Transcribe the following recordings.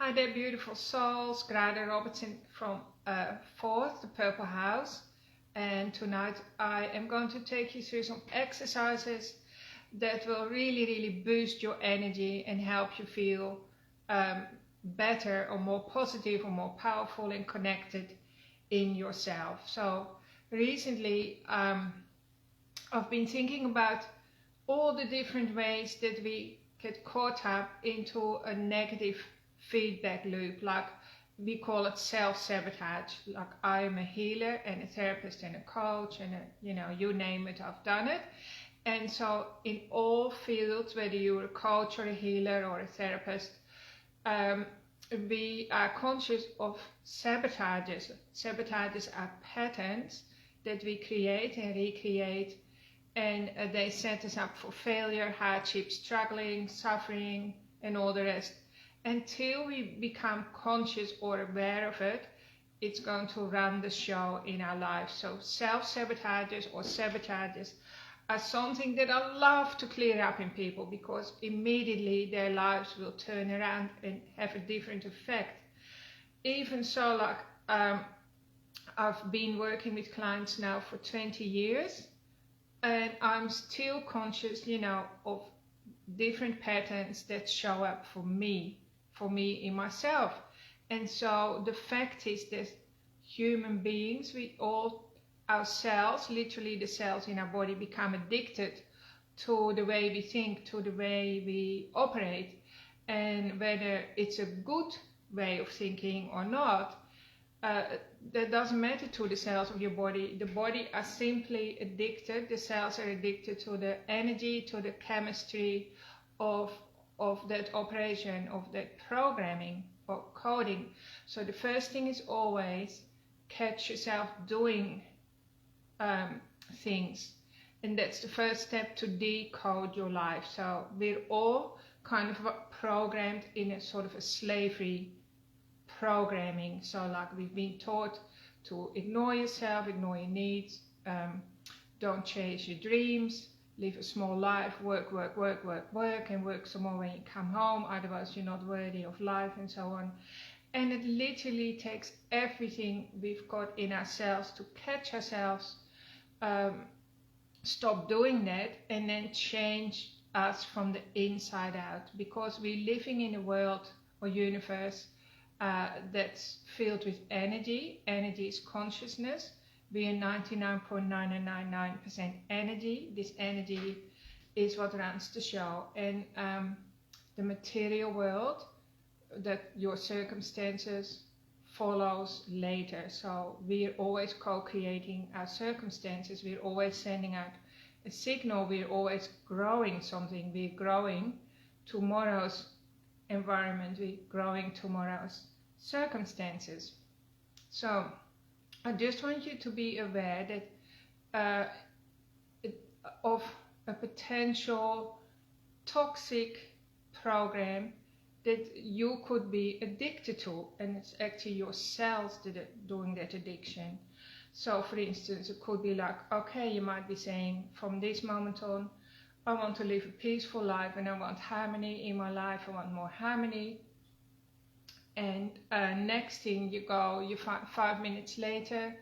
Hi there, beautiful souls. Grada Robertson from Fourth, the Purple House. And tonight I am going to take you through some exercises that will really boost your energy and help you feel better or more positive or more powerful and connected in yourself. So recently I've been thinking about all the different ways that we get caught up into a negative feedback loop, like we call it self-sabotage. Like, I am a healer and a therapist and a coach and you name it, I've done it. And so in all fields, whether you're a coach or a healer or a therapist, we are conscious of sabotages. Sabotages are patterns that we create and recreate, and they set us up for failure, hardship, struggling, suffering, and all the rest. Until we become conscious or aware of it, it's going to run the show in our life. So self-sabotages or sabotages are something that I love to clear up in people, because immediately their lives will turn around and have a different effect. Even so, like I've been working with clients now for 20 years, and I'm still conscious, of different patterns that show up for me in myself. And so the fact is that human beings, we all, our cells, literally the cells in our body, become addicted to the way we think, to the way we operate. And whether it's a good way of thinking or not, that doesn't matter to the cells of your body. The body are simply addicted, the cells are addicted to the energy, to the chemistry of that operation, of that programming or coding. So the first thing is always catch yourself doing things, and that's the first step to decode your life. So we're all kind of programmed in a sort of a slavery programming. So like, we've been taught to ignore yourself, ignore your needs, don't chase your dreams, live a small life, work, and work some more when you come home, otherwise you're not worthy of life, and so on. And it literally takes everything we've got in ourselves to catch ourselves, stop doing that, and then change us from the inside out, because we're living in a world or universe that's filled with energy. Energy is consciousness. We are 99.9999% energy. This energy is what runs the show. And the material world, that your circumstances, follows later. So we're always co-creating our circumstances. We're always sending out a signal. We're always growing something. We're growing tomorrow's environment. We're growing tomorrow's circumstances. So I just want you to be aware that of a potential toxic program that you could be addicted to, and it's actually your cells that are doing that addiction. So for instance, it could be like, okay, you might be saying, from this moment on, I want to live a peaceful life and I want harmony in my life, I want more harmony. And next thing you go, you find 5 minutes later,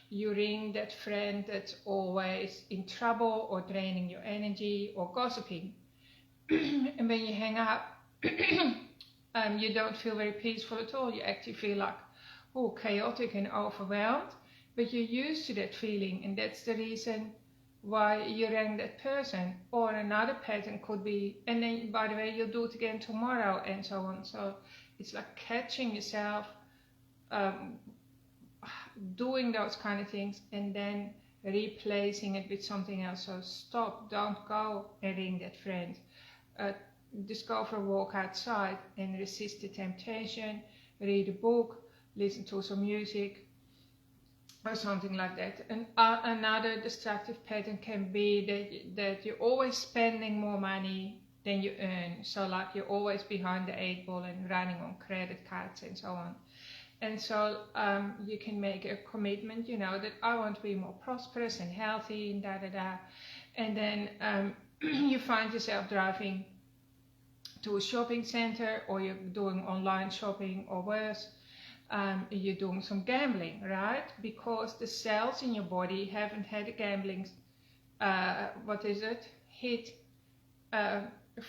you ring that friend that's always in trouble or draining your energy or gossiping. And when you hang up, you don't feel very peaceful at all. You actually feel like, oh, chaotic and overwhelmed. But you're used to that feeling, and that's the reason why you rang that person. Or another pattern could be, and then by the way, you'll do it again tomorrow, and so on. So it's like catching yourself doing those kind of things and then replacing it with something else. So stop, don't go and ring that friend. Just go for a walk outside and resist the temptation, read a book, listen to some music or something like that. And another destructive pattern can be that you're always spending more money than you earn. So like, you're always behind the 8 ball and running on credit cards and so on. And so you can make a commitment, that I want to be more prosperous and healthy and and then you find yourself driving to a shopping center, or you're doing online shopping, or worse, you're doing some gambling, right? Because the cells in your body haven't had a gambling, hit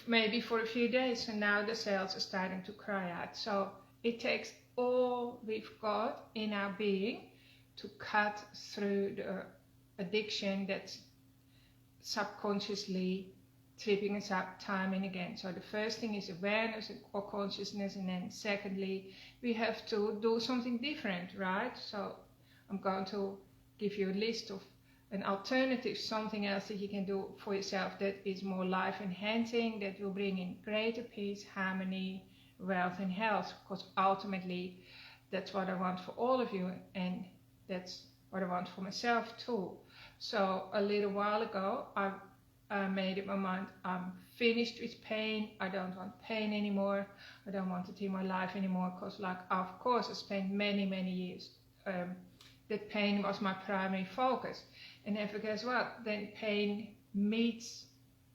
maybe for a few days, and now the cells are starting to cry out. So it takes all we've got in our being to cut through the addiction that's subconsciously tripping us up time and again. So the first thing is awareness or consciousness, and then secondly, we have to do something different, right? So I'm going to give you a list of an alternative, something else that you can do for yourself that is more life enhancing, that will bring in greater peace, harmony, wealth and health, because ultimately that's what I want for all of you, and that's what I want for myself too. So a little while ago I made up my mind, I'm finished with pain. I don't want pain anymore. I don't want it in my life anymore, because like, of course, I spent many years that pain was my primary focus. And if guess what, then pain meets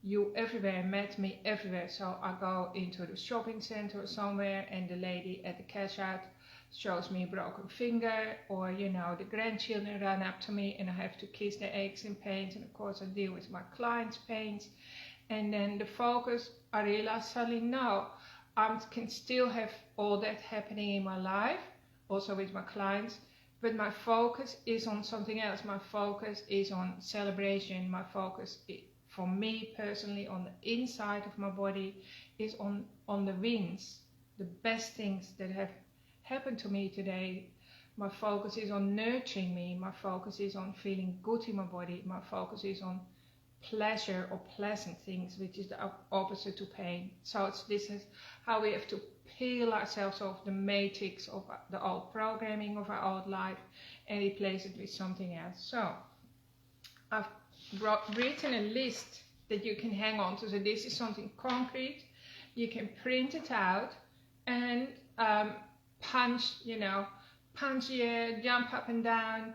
you everywhere, met me everywhere. So I go into the shopping center or somewhere, and the lady at the cash out shows me a broken finger, or you know, the grandchildren run up to me and I have to kiss their aches and pains, and of course I deal with my clients' pains. And then the focus, I realize suddenly, no, I can still have all that happening in my life, also with my clients, but my focus is on something else. My focus is on celebration. My focus, for me personally, on the inside of my body, is on the wins, the best things that have happened to me today. My focus is on nurturing me. My focus is on feeling good in my body. My focus is on pleasure or pleasant things, which is the opposite to pain. So this is how we have to peel ourselves off the matrix of the old programming of our old life and replace it with something else. So I've written a list that you can hang on to. So this is something concrete. You can print it out and punch here, jump up and down,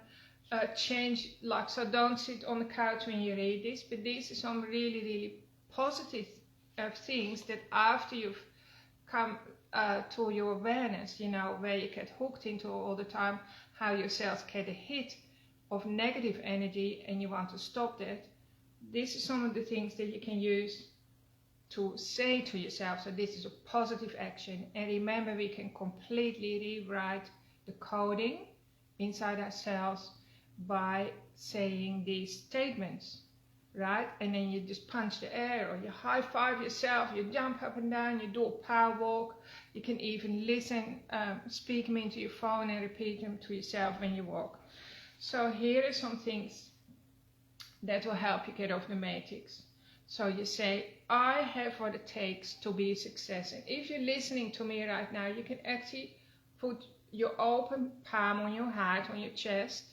change, like, so don't sit on the couch when you read this, but these are some really positive things that after you've come to your awareness, you know, where you get hooked into all the time, how your cells get a hit of negative energy and you want to stop that. These are some of the things that you can use to say to yourself. So this is a positive action. And remember, we can completely rewrite the coding inside ourselves by saying these statements, right? And then you just punch the air, or you high five yourself, you jump up and down, you do a power walk. You can even listen, speak them into your phone and repeat them to yourself when you walk. So here are some things that will help you get off the matrix. So you say, I have what it takes to be a success. And if you're listening to me right now, you can actually put your open palm on your heart, on your chest.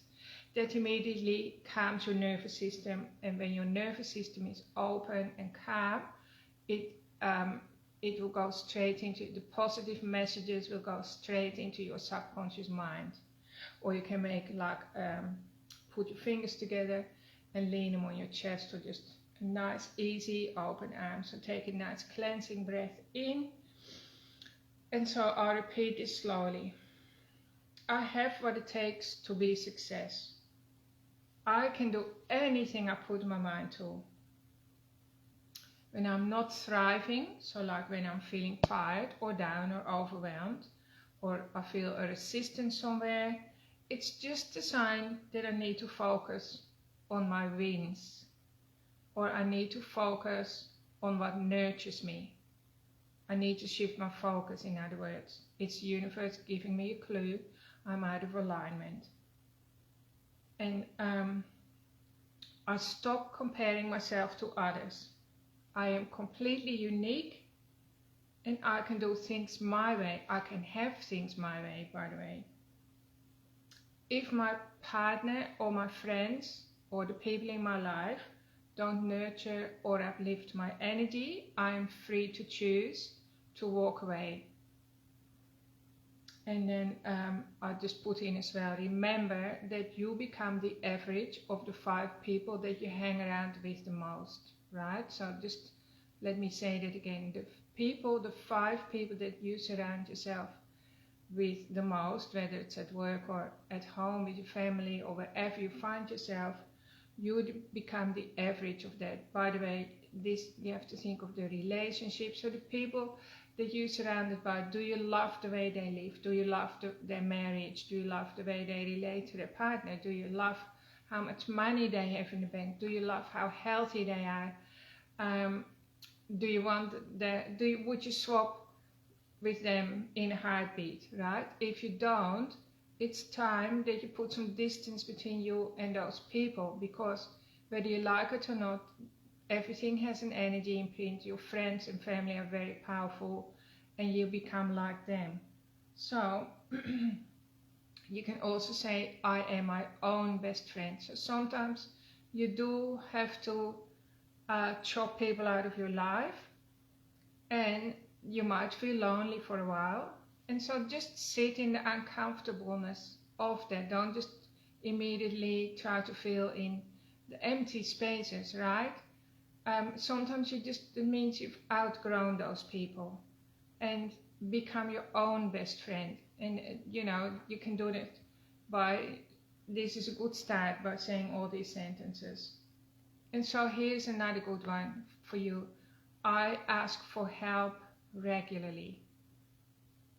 That immediately calms your nervous system. And when your nervous system is open and calm, it will go straight into the positive messages, will go straight into your subconscious mind. Or you can make like, put your fingers together and lean them on your chest, or just a nice, easy, open arm. So take a nice cleansing breath in. And so I'll repeat this slowly. I have what it takes to be a success. I can do anything I put my mind to. When I'm not thriving, so like when I'm feeling tired or down or overwhelmed, or I feel a resistance somewhere, it's just a sign that I need to focus on my wins, or I need to focus on what nurtures me. I need to shift my focus, in other words. It's the universe giving me a clue I'm out of alignment. And I stop comparing myself to others. I am completely unique, and I can do things my way. I can have things my way, by the way. If my partner or my friends or the people in my life don't nurture or uplift my energy, I am free to choose to walk away. And then I just put in as well, remember that you become the average of the 5 people that you hang around with the most, right? So just let me say that again. people, the 5 people that you surround yourself with the most, whether it's at work or at home with your family or wherever you find yourself, you would become the average of that. By the way, this you have to think of the relationships. So the people that you're surrounded by, do you love the way they live? Do you love their marriage? Do you love the way they relate to their partner? Do you love how much money they have in the bank? Do you love how healthy they are? Do you want would you swap with them in a heartbeat, right? If you don't, it's time that you put some distance between you and those people, because whether you like it or not, everything has an energy imprint. Your friends and family are very powerful and you become like them. So you can also say, I am my own best friend. So sometimes you do have to chop people out of your life, and you might feel lonely for a while. And so just sit in the uncomfortableness of that. Don't just immediately try to fill in the empty spaces, right? Sometimes it means you've outgrown those people and become your own best friend. And you can do that this is a good start by saying all these sentences. And so here's another good one for you. I ask for help regularly.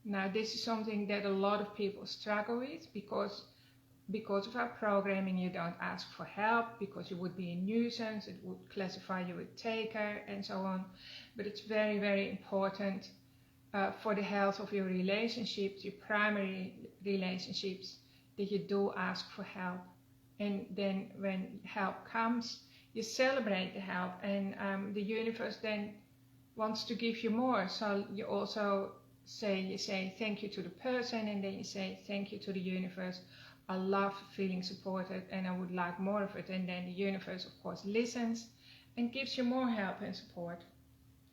Now this is something that a lot of people struggle with, because of our programming you don't ask for help because you would be a nuisance, it would classify you as a taker and so on. But it's very, very important for the health of your relationships, your primary relationships, that you do ask for help. And then when help comes, you celebrate the help, and the universe then wants to give you more. So you also say thank you to the person, and then you say thank you to the universe. I love feeling supported and I would like more of it. And then the universe, of course, listens and gives you more help and support.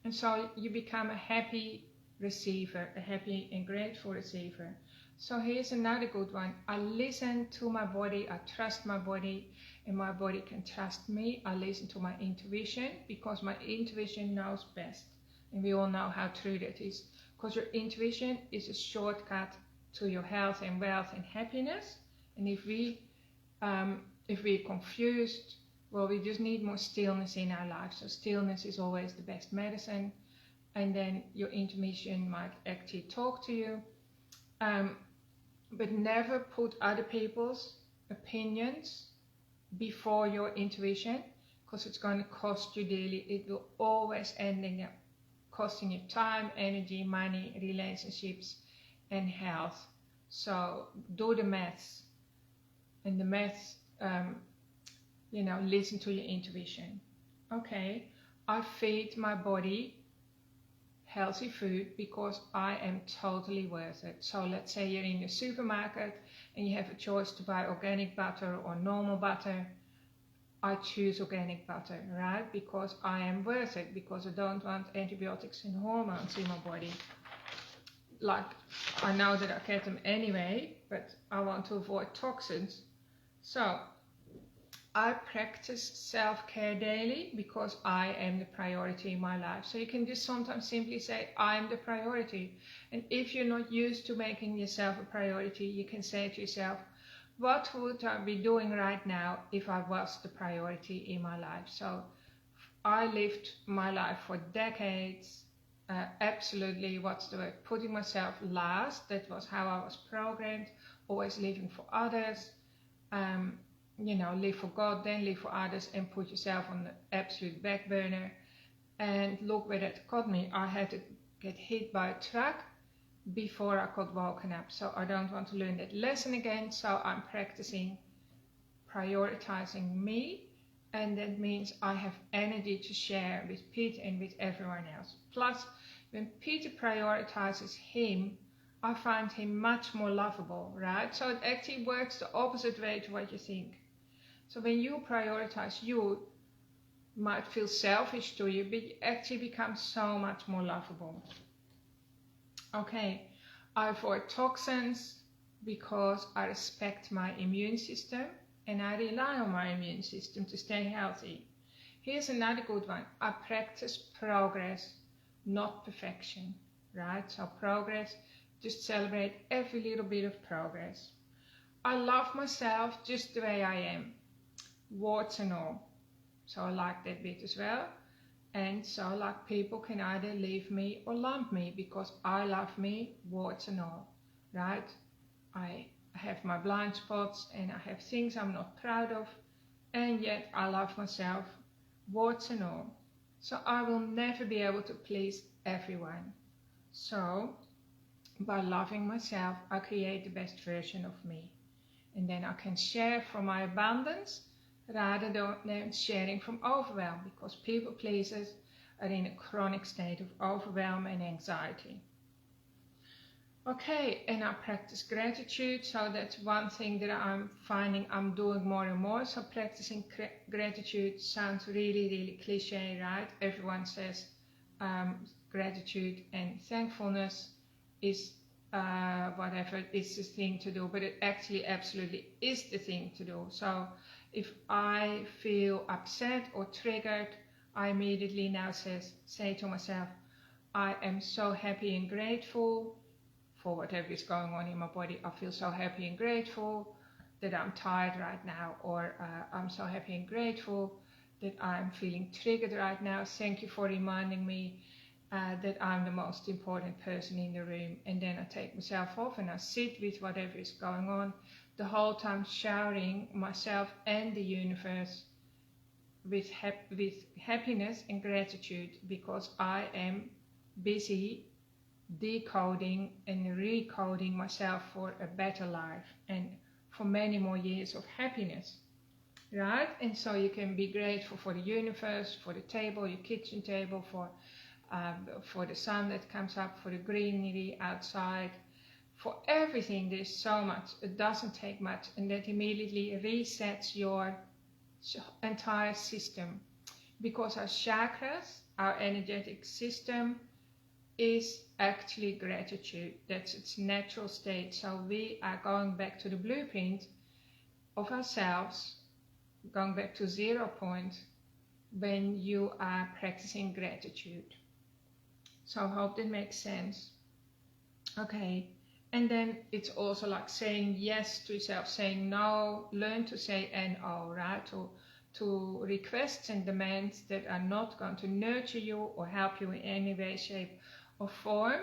And so you become a happy receiver, a happy and grateful receiver. So here's another good one. I listen to my body, I trust my body, and my body can trust me. I listen to my intuition because my intuition knows best. And we all know how true that is, because your intuition is a shortcut to your health and wealth and happiness. And if we're confused, well, we just need more stillness in our life. So stillness is always the best medicine. And then your intuition might actually talk to you. But never put other people's opinions before your intuition, because it's going to cost you dearly. It will always end up costing you time, energy, money, relationships, and health. So do the maths. And the maths, listen to your intuition. Okay, I feed my body healthy food because I am totally worth it. So let's say you're in the supermarket and you have a choice to buy organic butter or normal butter. I choose organic butter, right? Because I am worth it, because I don't want antibiotics and hormones in my body. Like, I know that I get them anyway, but I want to avoid toxins. So I practice self-care daily because I am the priority in my life. So you can just sometimes simply say, I'm the priority. And if you're not used to making yourself a priority, you can say to yourself, what would I be doing right now if I was the priority in my life? So I lived my life for decades, absolutely, putting myself last. That was how I was programmed, always living for others. Live for God, then live for others, and put yourself on the absolute back burner. And look where that got me. I had to get hit by a truck before I got woken up. So I don't want to learn that lesson again. So I'm practicing prioritizing me. And that means I have energy to share with Pete and with everyone else. Plus, when Peter prioritizes him, I find him much more lovable, right? So it actually works the opposite way to what you think. So when you prioritize, you might feel selfish to you, but you actually become so much more lovable. Okay, I avoid toxins because I respect my immune system and I rely on my immune system to stay healthy. Here's another good one. I practice progress not perfection, right? So progress, just celebrate every little bit of progress. I love myself just the way I am, warts and all. So I like that bit as well. And so like people can either leave me or lump me because I love me, warts and all, right? I have my blind spots and I have things I'm not proud of, and yet I love myself, warts and all. So I will never be able to please everyone. So by loving myself, I create the best version of me. And then I can share from my abundance rather than sharing from overwhelm, because people pleasers are in a chronic state of overwhelm and anxiety. Okay, and I practice gratitude, so that's one thing that I'm finding I'm doing more and more. So practicing gratitude sounds really, really cliche, right? Everyone says gratitude and thankfulness is whatever is the thing to do, but it actually absolutely is the thing to do. So if I feel upset or triggered, I immediately now say to myself, I am so happy and grateful for whatever is going on in my body. I feel so happy and grateful that I'm tired right now, or I'm so happy and grateful that I'm feeling triggered right now. Thank you for reminding me that I'm the most important person in the room. And then I take myself off and I sit with whatever is going on, the whole time showering myself and the universe with happiness and gratitude, because I am busy decoding and recoding myself for a better life and for many more years of happiness, right? And so you can be grateful for the universe, for the table, your kitchen table, for the sun that comes up, for the greenery outside, for everything. There's so much. It doesn't take much, and that immediately resets your entire system, because our chakras, our energetic system, is actually gratitude. That's its natural state. So we are going back to the blueprint of ourselves, going back to 0 point when you are practicing gratitude. So I hope that makes sense. Okay, and then it's also like saying yes to yourself, saying no. Learn to say no, right? To requests and demands that are not going to nurture you or help you in any way, shape or form.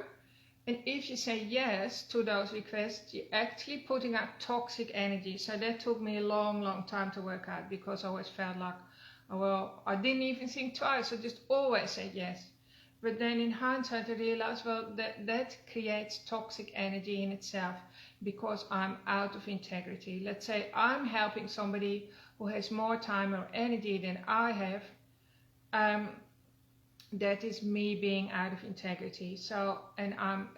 And if you say yes to those requests, you're actually putting out toxic energy. So that took me a long time to work out, because I always felt like, oh, well, I didn't even think twice, I just always said yes. But then in hindsight I realized, well, that creates toxic energy in itself, because I'm out of integrity. Let's say I'm helping somebody who has more time or energy than I have. That is me being out of integrity. So, and I'm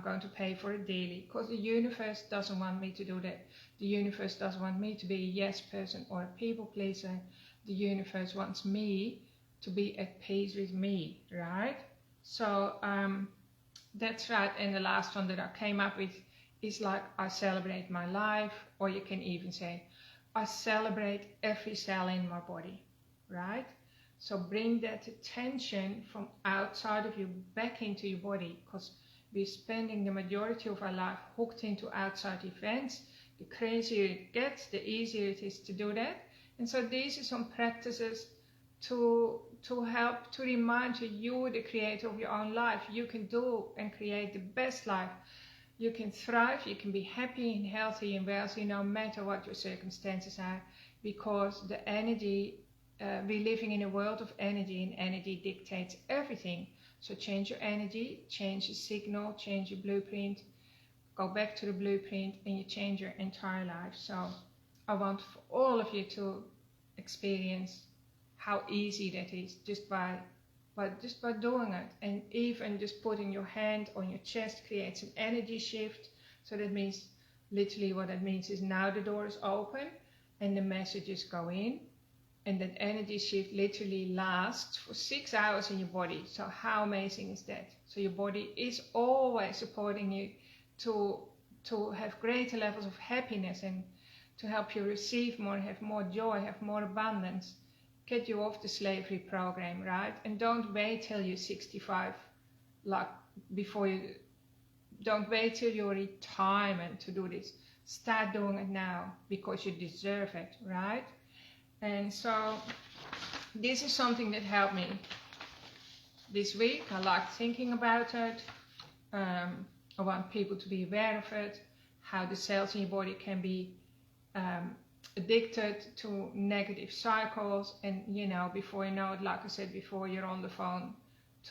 going to pay for it daily, because the universe doesn't want me to do that. The universe doesn't want me to be a yes person or a people pleaser. The universe wants me to be at peace with me, right? So that's right. And the last one that I came up with is like, I celebrate my life, or you can even say, I celebrate every cell in my body, right? So bring that attention from outside of you back into your body, because we're spending the majority of our life hooked into outside events. The crazier it gets, the easier it is to do that. And so these are some practices to help to remind you, you're the creator of your own life. You can do and create the best life. You can thrive, you can be happy and healthy and wealthy no matter what your circumstances are, because the energy, we're living in a world of energy, and energy dictates everything. So change your energy, change the signal, change your blueprint, go back to the blueprint, and you change your entire life. So I want for all of you to experience how easy that is, just by doing it. And even just putting your hand on your chest creates an energy shift. So that means, literally what that means is, now the door is open and the messages go in, and that energy shift literally lasts for 6 hours in your body. So how amazing is that? So your body is always supporting you to have greater levels of happiness, and to help you receive more, have more joy, have more abundance, get you off the slavery program, right? And don't wait till you're 65 like before you, don't wait till your retirement to do this. Start doing it now because you deserve it, right? And so this is something that helped me this week. I like thinking about it. I want people to be aware of it, how the cells in your body can be addicted to negative cycles, and you know, before you know it, like I said before, you're on the phone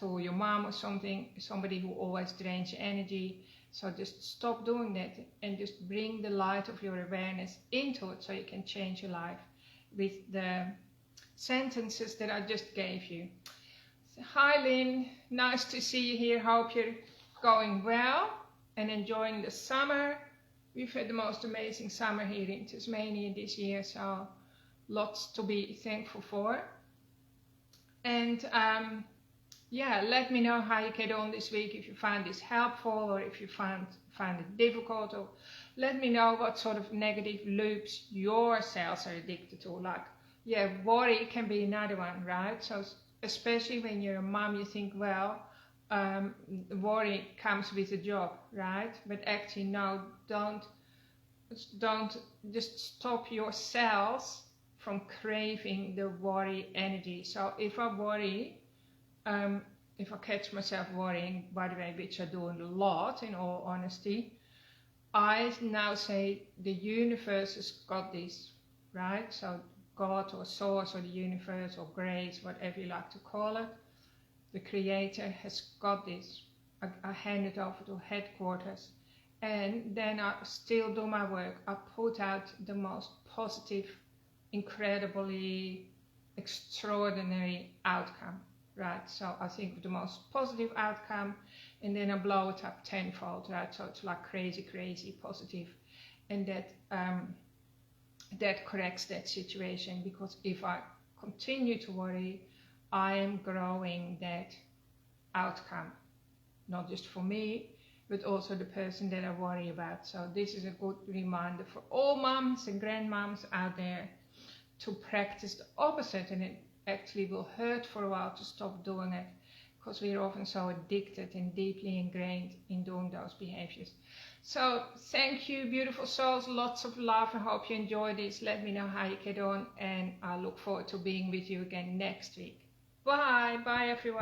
to your mom or something, somebody who always drains your energy. So just stop doing that and just bring the light of your awareness into it so you can change your life with the sentences that I just gave you. So, hi Lynn, nice to see you here. Hope you're going well and enjoying the summer. We've had the most amazing summer here in Tasmania this year, so lots to be thankful for. And yeah, let me know how you get on this week, if you find this helpful or if you find it difficult, or let me know what sort of negative loops your cells are addicted to. Like, yeah, worry can be another one, right? So especially when you're a mom, you think, well, worry comes with a job, right? But actually, no, don't just stop your cells from craving the worry energy. So if I worry, if I catch myself worrying, by the way, which I do a lot, in all honesty, I now say the universe has got this, right? So God or source or the universe or grace, whatever you like to call it, the creator has got this. I hand it over to headquarters, and then I still do my work. I put out the most positive, incredibly extraordinary outcome. Right, so I think of the most positive outcome, and then I blow it up tenfold, right? So it's like crazy, crazy positive, and that corrects that situation. Because if I continue to worry, I am growing that outcome, not just for me, but also the person that I worry about. So this is a good reminder for all moms and grandmoms out there to practice the opposite, and it actually will hurt for a while to stop doing it, because we're often so addicted and deeply ingrained in doing those behaviors. So thank you, beautiful souls, lots of love. I hope you enjoyed this. Let me know how you get on, and I look forward to being with you again next week. Bye everyone.